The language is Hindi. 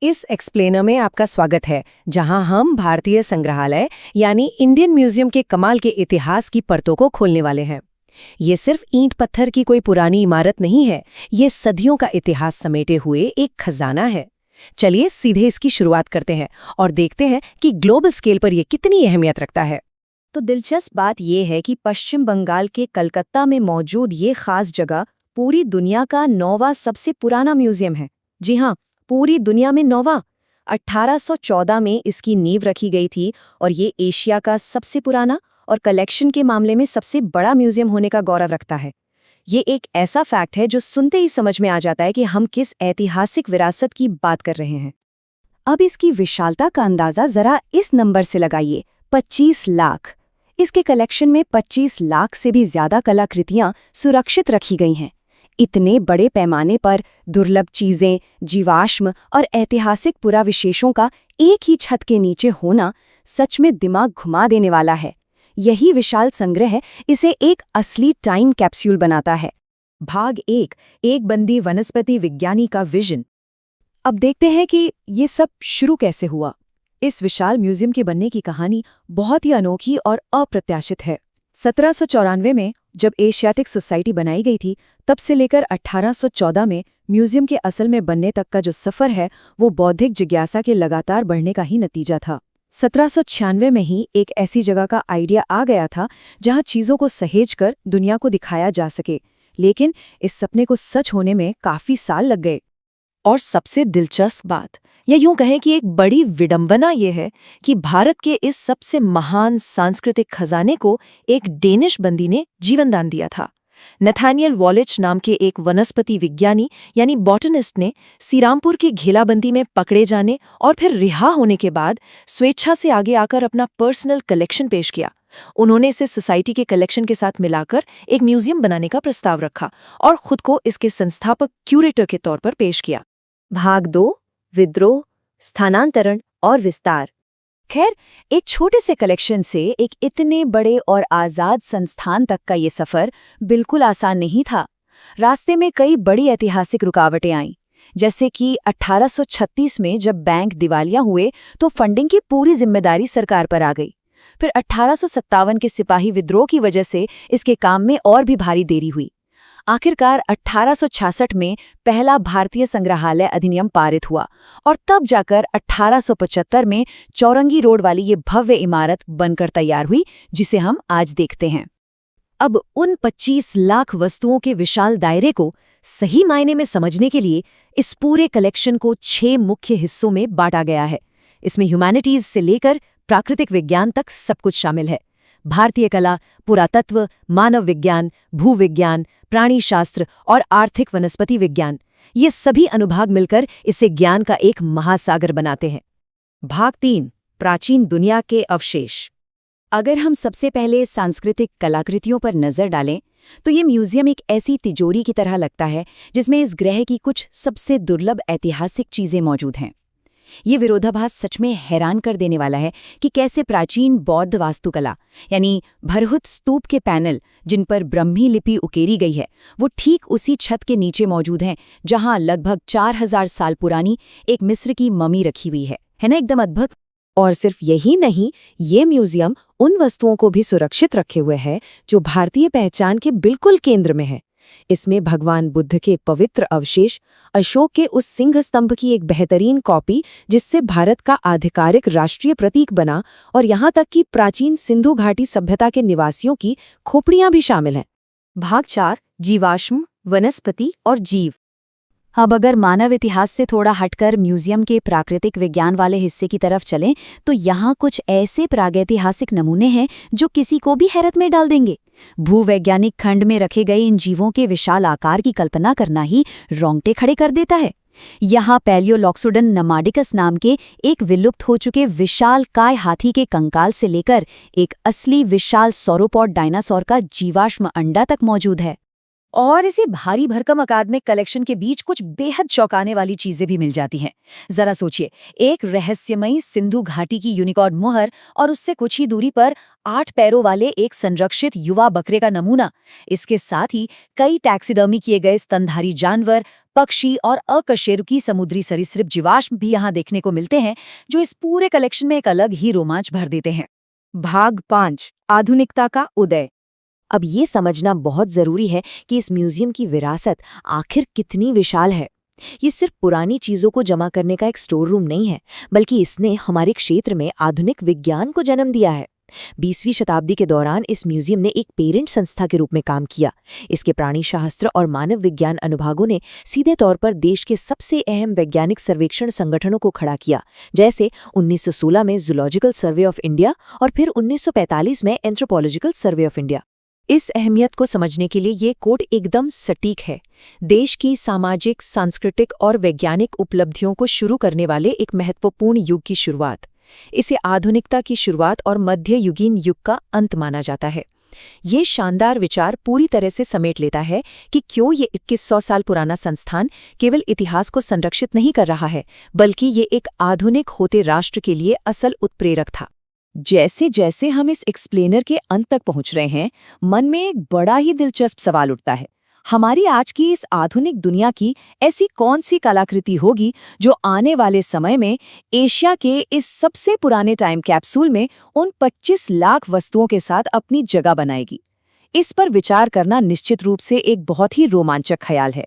इस एक्सप्लेनर में आपका स्वागत है, जहां हम भारतीय संग्रहालय यानी इंडियन म्यूजियम के कमाल के इतिहास की परतों को खोलने वाले हैं। ये सिर्फ ईंट पत्थर की कोई पुरानी इमारत नहीं है, ये सदियों का इतिहास समेटे हुए एक खजाना है। चलिए सीधे इसकी शुरुआत करते हैं और देखते हैं कि ग्लोबल स्केल पर ये कितनी अहमियत रखता है। तो दिलचस्प बात यह है कि पश्चिम बंगाल के कलकत्ता में मौजूद ये खास जगह पूरी दुनिया का 9वां सबसे पुराना म्यूजियम है। जी हाँ, पूरी दुनिया में 9वां। 1814 में इसकी नींव रखी गई थी और ये एशिया का सबसे पुराना और कलेक्शन के मामले में सबसे बड़ा म्यूजियम होने का गौरव रखता है। ये एक ऐसा फैक्ट है जो सुनते ही समझ में आ जाता है कि हम किस ऐतिहासिक विरासत की बात कर रहे हैं। अब इसकी विशालता का अंदाजा जरा इस नंबर से लगाइए, 25 लाख। इसके कलेक्शन में 25 लाख से भी ज्यादा कलाकृतियां सुरक्षित रखी गई हैं। इतने बड़े पैमाने पर दुर्लभ चीजें, जीवाश्म और ऐतिहासिक पुराविशेषों का एक ही छत के नीचे होना सच में दिमाग घुमा देने वाला है। यही विशाल संग्रह इसे एक असली टाइम कैप्सूल बनाता है। भाग 1, एक बंदी वनस्पति विज्ञानी का विजन। अब देखते हैं कि ये सब शुरू कैसे हुआ। इस विशाल म्यूजियम के बनने की कहानी बहुत ही अनोखी और अप्रत्याशित है। 1794 में जब एशियाटिक सोसाइटी बनाई गई थी, तब से लेकर 1814 में म्यूजियम के असल में बनने तक का जो सफर है, वो बौद्धिक जिज्ञासा के लगातार बढ़ने का ही नतीजा था। 1796 में ही एक ऐसी जगह का आइडिया आ गया था जहां चीजों को सहेजकर दुनिया को दिखाया जा सके, लेकिन इस सपने को सच होने में काफी साल लग गए। और सबसे दिलचस्प बात, या यूं कहें कि एक बड़ी विडंबना ये है कि भारत के इस सबसे महान सांस्कृतिक खजाने को एक डेनिश बंदी ने जीवनदान दिया था। नथानियल वॉलिच नाम के एक वनस्पति विज्ञानी यानी बॉटनिस्ट ने सीरामपुर की घेलाबंदी में पकड़े जाने और फिर रिहा होने के बाद स्वेच्छा से आगे आकर अपना पर्सनल कलेक्शन पेश किया। उन्होंने इसे सोसाइटी के कलेक्शन के साथ मिलाकर एक म्यूजियम बनाने का प्रस्ताव रखा और खुद को इसके संस्थापक क्यूरेटर के तौर पर पेश किया। भाग 2, विद्रोह, स्थानांतरण और विस्तार। खैर, एक छोटे से कलेक्शन से एक इतने बड़े और आजाद संस्थान तक का ये सफर बिल्कुल आसान नहीं था। रास्ते में कई बड़ी ऐतिहासिक रुकावटें आईं, जैसे कि 1836 में जब बैंक दिवालिया हुए तो फंडिंग की पूरी जिम्मेदारी सरकार पर आ गई। फिर 1857 के सिपाही विद्रोह की वजह से इसके काम में और भी भारी देरी हुई। आखिरकार 1866 में पहला भारतीय संग्रहालय अधिनियम पारित हुआ और तब जाकर 1875 में चौरंगी रोड वाली ये भव्य इमारत बनकर तैयार हुई, जिसे हम आज देखते हैं। अब उन 25 लाख वस्तुओं के विशाल दायरे को सही मायने में समझने के लिए इस पूरे कलेक्शन को 6 मुख्य हिस्सों में बांटा गया है। इसमें ह्यूमैनिटीज से लेकर प्राकृतिक विज्ञान तक सब कुछ शामिल है। भारतीय कला, पुरातत्व, मानव विज्ञान, भूविज्ञान, प्राणीशास्त्र और आर्थिक वनस्पति विज्ञान, ये सभी अनुभाग मिलकर इसे ज्ञान का एक महासागर बनाते हैं। भाग 3, प्राचीन दुनिया के अवशेष। अगर हम सबसे पहले सांस्कृतिक कलाकृतियों पर नजर डालें तो ये म्यूजियम एक ऐसी तिजोरी की तरह लगता है जिसमें इस ग्रह की कुछ सबसे दुर्लभ ऐतिहासिक चीजें मौजूद हैं। ये विरोधाभास सच में हैरान कर देने वाला है कि कैसे प्राचीन बौद्ध वास्तुकला यानी भरहुत स्तूप के पैनल, जिन पर ब्रह्मी लिपि उकेरी गई है, वो ठीक उसी छत के नीचे मौजूद हैं जहां लगभग 4000 साल पुरानी एक मिस्र की ममी रखी हुई है ना, एकदम अद्भुत। और सिर्फ यही नहीं, ये म्यूजियम उन वस्तुओं को भी सुरक्षित रखे हुए है जो भारतीय पहचान के बिल्कुल केंद्र में है। इसमें भगवान बुद्ध के पवित्र अवशेष, अशोक के उस सिंह स्तंभ की एक बेहतरीन कॉपी जिससे भारत का आधिकारिक राष्ट्रीय प्रतीक बना, और यहाँ तक कि प्राचीन सिंधु घाटी सभ्यता के निवासियों की खोपड़ियां भी शामिल हैं। भाग 4, जीवाश्म, वनस्पति और जीव। अब अगर मानव इतिहास से थोड़ा हटकर म्यूजियम के प्राकृतिक विज्ञान वाले हिस्से की तरफ चलें तो यहाँ कुछ ऐसे प्रागैतिहासिक नमूने हैं जो किसी को भी हैरत में डाल देंगे। भूवैज्ञानिक खंड में रखे गए इन जीवों के विशाल आकार की कल्पना करना ही रोंगटे खड़े कर देता है। यहाँ पैलियोलॉक्सोडन नमाडिकस नाम के एक विलुप्त हो चुके विशाल काय हाथी के कंकाल से लेकर एक असली विशाल सौरोपॉड डायनासोर का जीवाश्म अंडा तक मौजूद है। और इसी भारी भरकम अकादमिक कलेक्शन के बीच कुछ बेहद चौंकाने वाली चीजें भी मिल जाती हैं। जरा सोचिए, एक रहस्यमयी सिंधु घाटी की यूनिकॉर्न मोहर और उससे कुछ ही दूरी पर 8 पैरों वाले एक संरक्षित युवा बकरे का नमूना। इसके साथ ही कई टैक्सीडर्मी किए गए स्तनधारी जानवर, पक्षी और अकशेरुकी समुद्री सरीसृप जीवाश्म भी यहाँ देखने को मिलते हैं, जो इस पूरे कलेक्शन में एक अलग ही रोमांच भर देते हैं। भाग 5 आधुनिकता का उदय। अब ये समझना बहुत जरूरी है कि इस म्यूजियम की विरासत आखिर कितनी विशाल है। ये सिर्फ पुरानी चीजों को जमा करने का एक स्टोर रूम नहीं है, बल्कि इसने हमारे क्षेत्र में आधुनिक विज्ञान को जन्म दिया है। 20वीं शताब्दी के दौरान इस म्यूजियम ने एक पेरेंट संस्था के रूप में काम किया। इसके प्राणी शास्त्र और मानव विज्ञान अनुभागों ने सीधे तौर पर देश के सबसे अहम वैज्ञानिक सर्वेक्षण संगठनों को खड़ा किया, जैसे 1916 में जूलॉजिकल सर्वे ऑफ इंडिया और फिर 1945 में एंथ्रोपोलॉजिकल सर्वे ऑफ इंडिया। इस अहमियत को समझने के लिए ये कोड एकदम सटीक है। देश की सामाजिक, सांस्कृतिक और वैज्ञानिक उपलब्धियों को शुरू करने वाले एक महत्वपूर्ण युग की शुरुआत। इसे आधुनिकता की शुरुआत और मध्ययुगीन युग का अंत माना जाता है। ये शानदार विचार पूरी तरह से समेट लेता है कि क्यों ये 2100 साल पुराना संस्थान केवल इतिहास को संरक्षित नहीं कर रहा है, बल्कि ये एक आधुनिक होते राष्ट्र के लिए असल उत्प्रेरक था। जैसे जैसे हम इस एक्सप्लेनर के अंत तक पहुंच रहे हैं, मन में एक बड़ा ही दिलचस्प सवाल उठता है। हमारी आज की इस आधुनिक दुनिया की ऐसी कौन सी कलाकृति होगी जो आने वाले समय में एशिया के इस सबसे पुराने टाइम कैप्सूल में उन 25 लाख वस्तुओं के साथ अपनी जगह बनाएगी? इस पर विचार करना निश्चित रूप से एक बहुत ही रोमांचक ख्याल है।